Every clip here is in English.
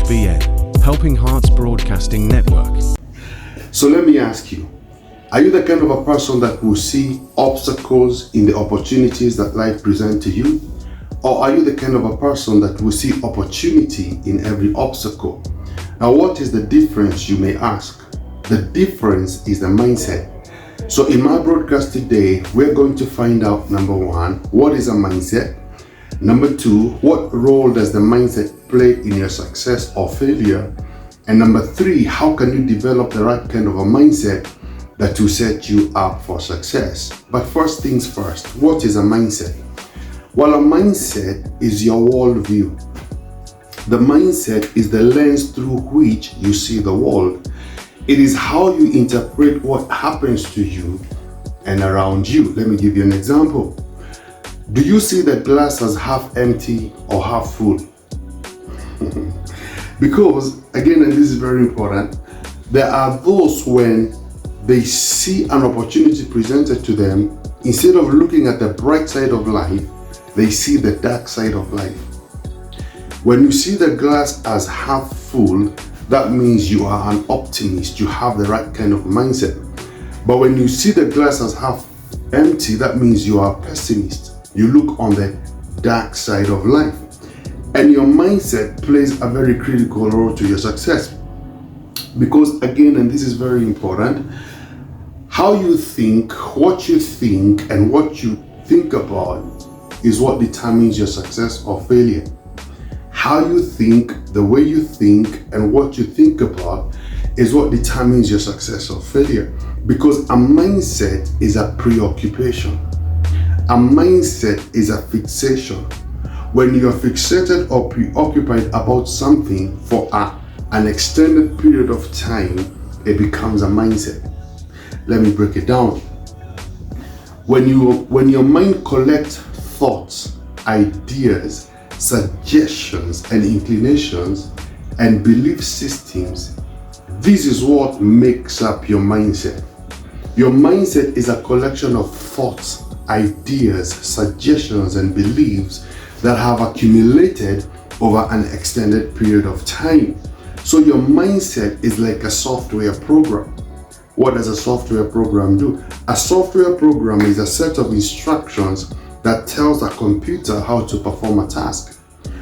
HBN, Helping Hearts Broadcasting Network. So let me ask you, are you the kind of a person that will see obstacles in the opportunities that life presents to you? Or are you the kind of a person that will see opportunity in every obstacle? Now, what is the difference, you may ask? The difference is the mindset. So in my broadcast today, we're going to find out, number one, what is a mindset? Number two, what role does the mindset play in your success or failure? And number three, how can you develop the right kind of a mindset that will set you up for success? But first things first, what is a mindset? Well, a mindset is your worldview. The mindset is the lens through which you see the world. It is how you interpret what happens to you and around you. Let me give you an example. Do you see the glass as half empty or half full? Because, again, and this is very important, there are those when they see an opportunity presented to them, instead of looking at the bright side of life, they see the dark side of life. When you see the glass as half full, that means you are an optimist, you have the right kind of mindset. But when you see the glass as half empty, that means you are a pessimist. You look on the dark side of life. And your mindset plays a very critical role to your success. Because again, and this is very important, how you think, and what you think about is what determines your success or failure. How you think, the way you think, and what you think about is what determines your success or failure. Because a mindset is a preoccupation. A mindset is a fixation. When you are fixated or preoccupied about something for an extended period of time, it becomes a mindset. Let me break it down. When your mind collects thoughts, ideas, suggestions and inclinations and belief systems, this is what makes up your mindset. Your mindset is a collection of thoughts, ideas, suggestions and beliefs that have accumulated over an extended period of time. So your mindset is like a software program. What does a software program do? A software program is a set of instructions that tells a computer how to perform a task.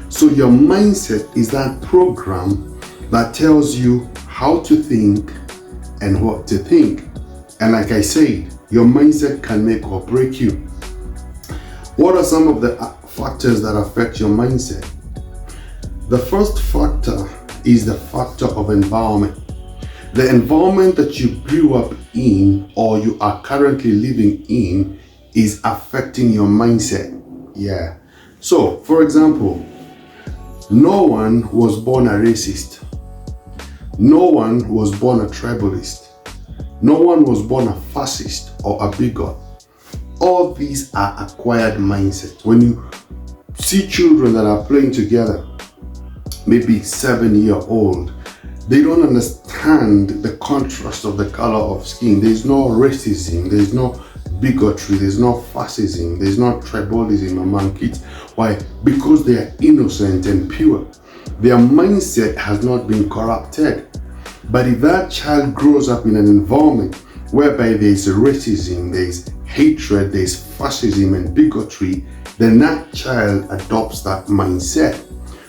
So your mindset is that program that tells you how to think and what to think. And like I said, your mindset can make or break you. What are some of the factors that affect your mindset? The first factor is the factor of environment. The environment that you grew up in or you are currently living in is affecting your mindset. Yeah. So, for example, no one was born a racist. No one was born a tribalist. No one was born a fascist or a bigot. All these are acquired mindsets. When you see children that are playing together, maybe 7-year-old, they don't understand the contrast of the color of skin. There's no racism, there's no bigotry, there's no fascism, there's no tribalism among kids. Why? Because they are innocent and pure. Their mindset has not been corrupted. But if that child grows up in an environment whereby there's racism, there's hatred, there's fascism and bigotry, then that child adopts that mindset.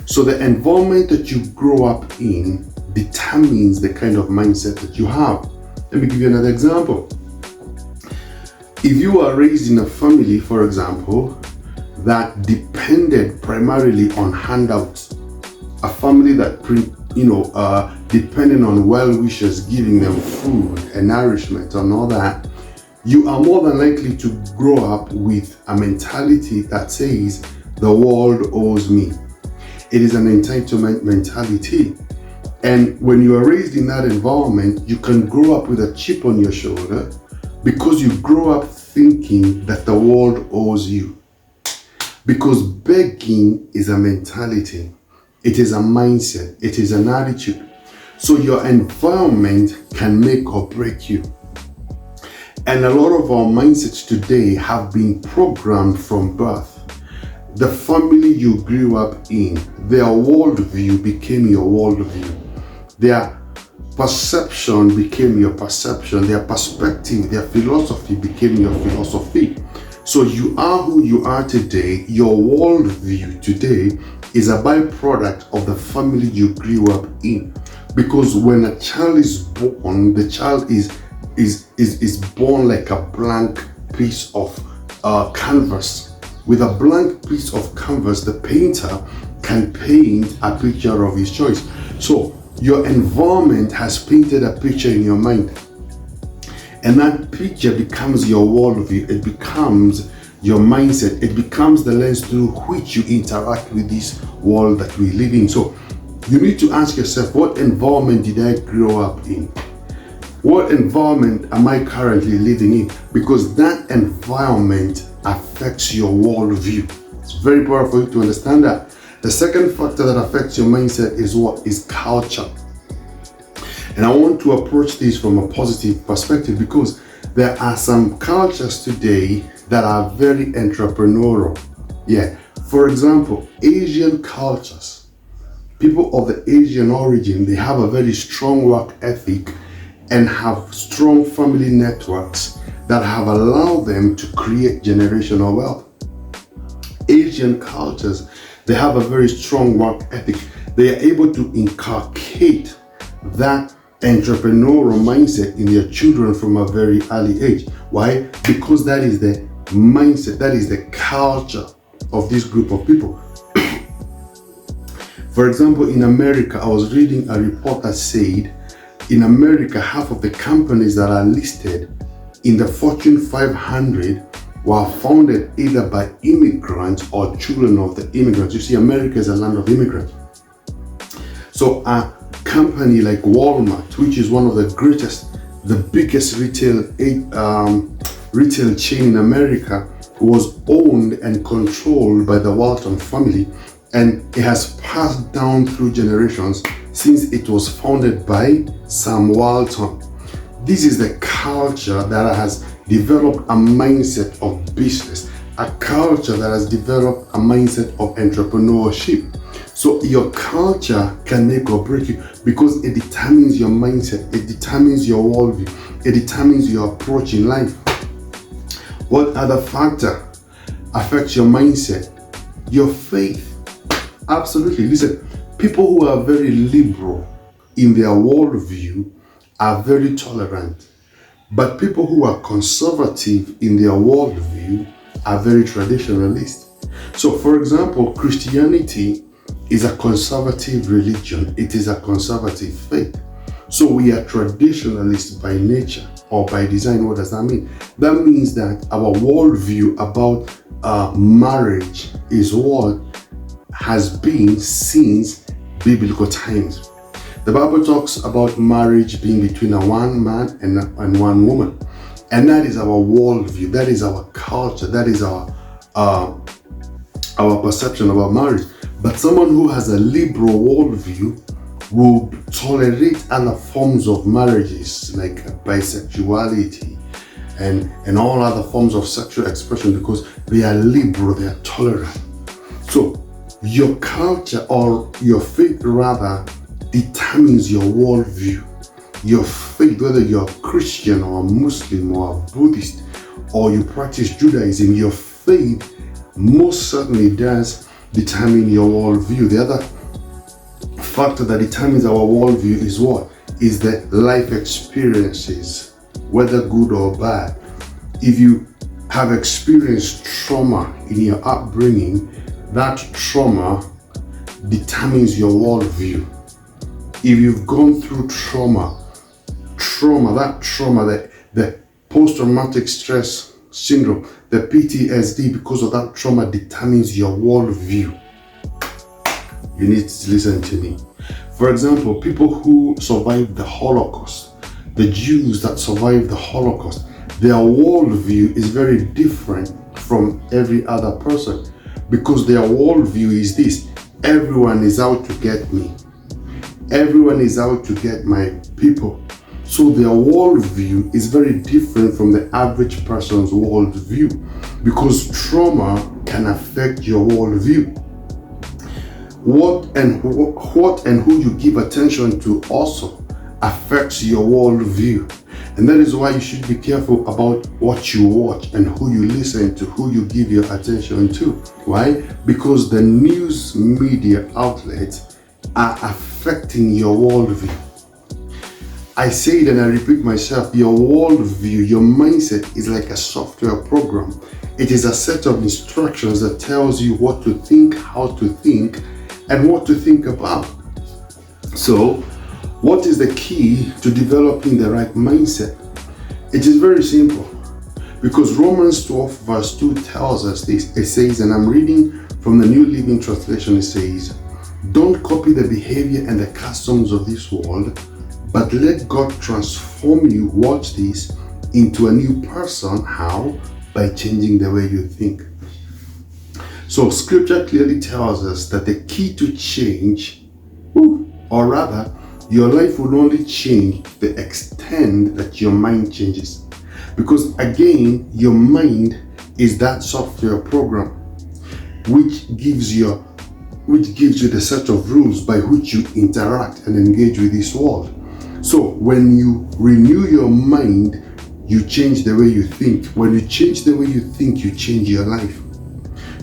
So the environment that you grow up in determines the kind of mindset that you have. Let me give you another example. If you are raised in a family, for example, that depended primarily on handouts, a family that depending on well-wishers giving them food and nourishment and all that, you are more than likely to grow up with a mentality that says the world owes me. It is an entitlement mentality. And when you are raised in that environment, you can grow up with a chip on your shoulder because you grow up thinking that the world owes you. Because begging is a mentality. It is a mindset. It is an attitude. So your environment can make or break you. And a lot of our mindsets today have been programmed from birth. the family you grew up in, their worldview became your worldview. Their perception became your perception. Their perspective, their philosophy became your philosophy. So you are who you are today. Your worldview today is a byproduct of the family you grew up in. Because when a child is born, the child is born like a blank piece of canvas. With a blank piece of canvas, the painter can paint a picture of his choice. So your environment has painted a picture in your mind, and that picture becomes your worldview. It becomes your mindset. It becomes the lens through which you interact with this world that we live in. So you need to ask yourself, what environment did I grow up in? What environment am I currently living in? Because that environment affects your worldview. It's very powerful to understand that. The second factor that affects your mindset is what? Is culture. And I want to approach this from a positive perspective, because there are some cultures today that are very entrepreneurial. Yeah. For example, Asian cultures, people of the Asian origin, they have a very strong work ethic and have strong family networks that have allowed them to create generational wealth. Asian cultures, they have a very strong work ethic. They are able to inculcate that entrepreneurial mindset in their children from a very early age. Why? Because that is the mindset, that is the culture of this group of people. For example, in America, I was reading a report that said in America, half of the companies that are listed in the Fortune 500 were founded either by immigrants or children of the immigrants. You see, America is a land of immigrants. So a company like Walmart, which is one of the biggest retail chain in America, was owned and controlled by the Walton family, and it has passed down through generations since it was founded by Sam Walton. This is the culture that has developed a mindset of business, a culture that has developed a mindset of entrepreneurship. So your culture can make or break you, because it determines your mindset, it determines your worldview, it determines your approach in life. What other factor affects your mindset? Your faith. Absolutely. Listen, people who are very liberal in their worldview are very tolerant, but people who are conservative in their worldview are very traditionalist. So, for example, Christianity is a conservative religion. It is a conservative faith. So we are traditionalists by nature or by design. What does that mean? That means that our worldview about marriage is what has been since biblical times. The Bible talks about marriage being between a one man and one woman. And that is our worldview. That is our culture. That is our perception about marriage. But someone who has a liberal worldview will tolerate other forms of marriages like bisexuality and all other forms of sexual expression, because they are liberal, they are tolerant. So your culture, or your faith rather, determines your worldview. Your faith, whether you're a Christian or a Muslim or a Buddhist or you practice Judaism, your faith most certainly does determine your worldview. The other factor that determines our worldview is what? Is the life experiences, whether good or bad. If you have experienced trauma in your upbringing, that trauma determines your worldview. If you've gone through trauma, the post-traumatic stress syndrome, the PTSD, because of that trauma determines your worldview. You need to listen to me. For example, people who survived the Holocaust, the Jews that survived the Holocaust, their worldview is very different from every other person, because their worldview is this: everyone is out to get me. Everyone is out to get my people. So their worldview is very different from the average person's worldview, because trauma can affect your worldview. What and who you give attention to also affects your worldview. And that is why you should be careful about what you watch and who you listen to, who you give your attention to. Why? Because the news media outlets are affecting your worldview. I say it and I repeat myself, your worldview, your mindset is like a software program. It is a set of instructions that tells you what to think, how to think, and what to think about. So, what is the key to developing the right mindset? It is very simple, because Romans 12 verse 2 tells us this. It says, and I'm reading from the New Living Translation, it says, don't copy the behavior and the customs of this world, but let God transform you, watch this, into a new person. How? By changing the way you think. So scripture clearly tells us that the key to change, or rather, your life will only change to the extent that your mind changes. Because again, your mind is that software program which gives you the set of rules by which you interact and engage with this world. So when you renew your mind, you change the way you think. When you change the way you think, you change your life.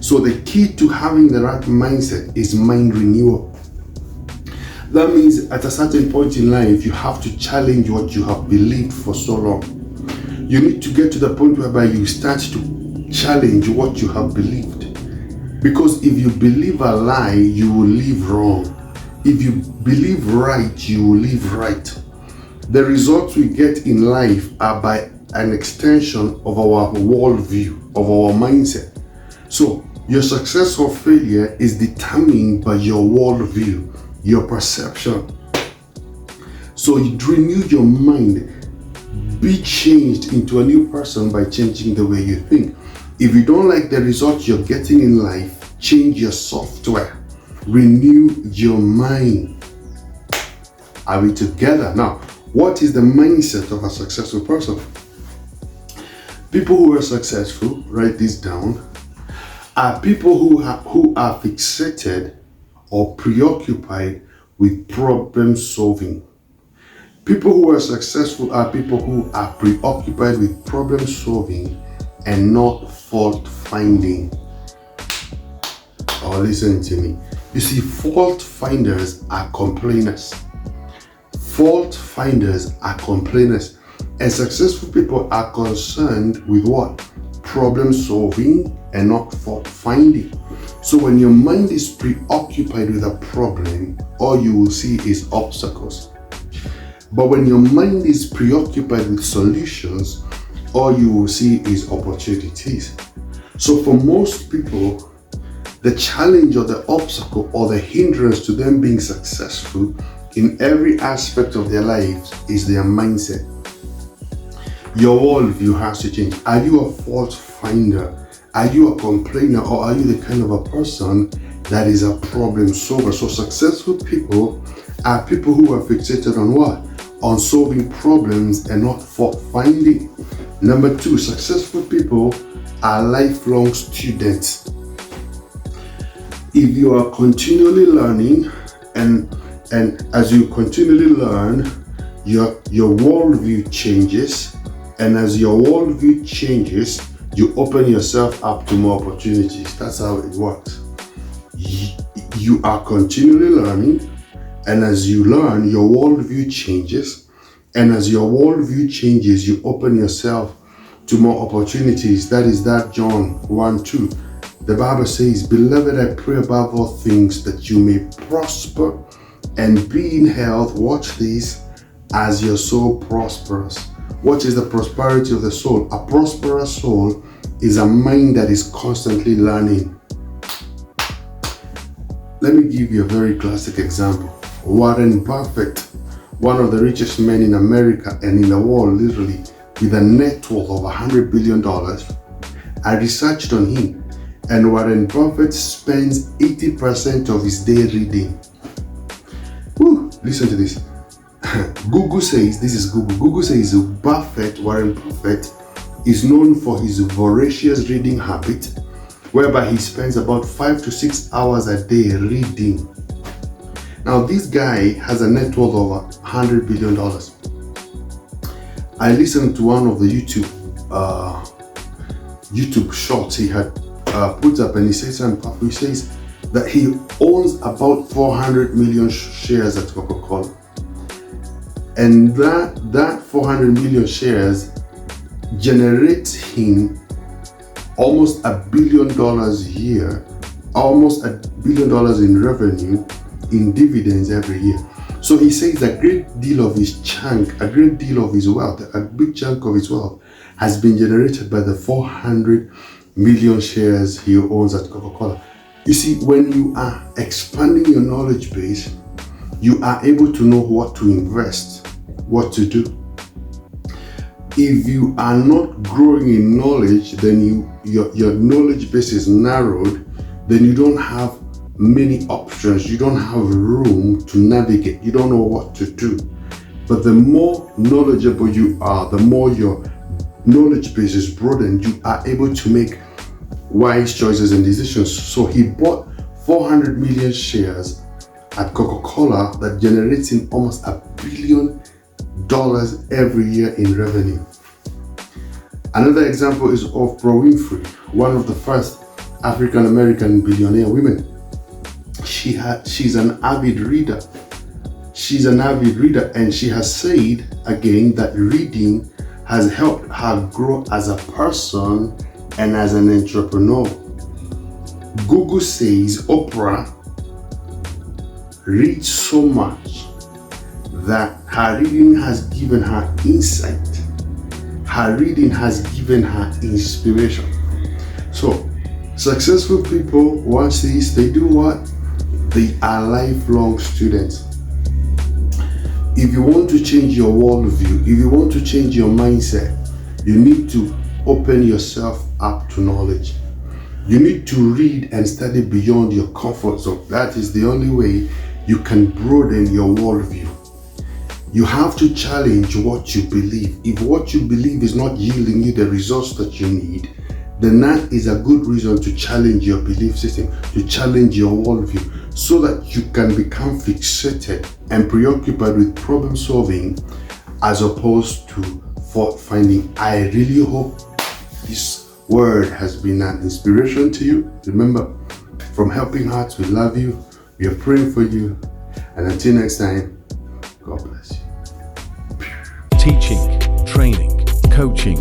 So the key to having the right mindset is mind renewal. That means at a certain point in life, you have to challenge what you have believed for so long. You need to get to the point whereby you start to challenge what you have believed. Because if you believe a lie, you will live wrong. If you believe right, you will live right. The results we get in life are by an extension of our worldview, of our mindset. So your success or failure is determined by your worldview, your perception. So you renew your mind, be changed into a new person by changing the way you think. If you don't like the results you're getting in life, change your software, renew your mind. Are we together? Now, what is the mindset of a successful person? People who are successful, write this down, are people who are fixated or preoccupied with problem solving. People who are successful are people who are preoccupied with problem solving and not fault finding. Oh, listen to me. You see, fault finders are complainers. Fault finders are complainers. And successful people are concerned with what? Problem solving and not fault finding. So when your mind is preoccupied with a problem, all you will see is obstacles. But when your mind is preoccupied with solutions, all you will see is opportunities. So for most people, the challenge or the obstacle or the hindrance to them being successful in every aspect of their lives is their mindset. Your worldview has to change. Are you a fault finder? Are you a complainer, or are you the kind of a person that is a problem solver? So successful people are people who are fixated on what? On solving problems and not fault finding. Number two, successful people are lifelong students. If you are continually learning and as you continually learn, your worldview changes, and as your worldview changes, you open yourself up to more opportunities. That's how it works. You are continually learning, and as you learn, your worldview changes, and as your worldview changes, you open yourself to more opportunities. That is that John 1:2. The Bible says, beloved, I pray above all things that you may prosper and be in health. Watch this, as your soul prospers. What is the prosperity of the soul? A prosperous soul is a mind that is constantly learning. Let me give you a very classic example. Warren Buffett, one of the richest men in America and in the world, literally, with a net worth of $100 billion. I researched on him, and Warren Buffett spends 80% of his day reading. Listen to this. Google says, this is Google. Google says Warren Buffett is known for his voracious reading habit, whereby he spends about 5 to 6 hours a day reading. Now, this guy has a net worth of $100 billion. I listened to one of the YouTube shorts he had put up, and he says that he owns about 400 million shares at Coca-Cola. And that 400 million shares generates him almost $1 billion a year, almost $1 billion in revenue in dividends every year. So he says a great deal of his wealth, a big chunk of his wealth has been generated by the 400 million shares he owns at Coca-Cola. You see, when you are expanding your knowledge base, you are able to know what to invest, what to do. If you are not growing in knowledge, then your knowledge base is narrowed, then you don't have many options, you don't have room to navigate, you don't know what to do. But the more knowledgeable you are, the more your knowledge base is broadened, you are able to make wise choices and decisions. So he bought 400 million shares at Coca-Cola that generates him almost $1 billion every year in revenue. Another example is of Oprah Winfrey, one of the first African American billionaire women. She's an avid reader. And she has said again that reading has helped her grow as a person and as an entrepreneur. Google says Oprah reads so much that her reading has given her insight. Her reading has given her inspiration. So, successful people, watch this, they do what? They are lifelong students. If you want to change your worldview, if you want to change your mindset, you need to open yourself up to knowledge. You need to read and study beyond your comfort zone. That is the only way you can broaden your worldview. You have to challenge what you believe. If what you believe is not yielding you the results that you need, then that is a good reason to challenge your belief system, to challenge your worldview, so that you can become fixated and preoccupied with problem solving as opposed to fault finding. I really hope this word has been an inspiration to you. Remember, from Helping Hearts, we love you, we are praying for you, and until next time, God bless you. Teaching, training, coaching,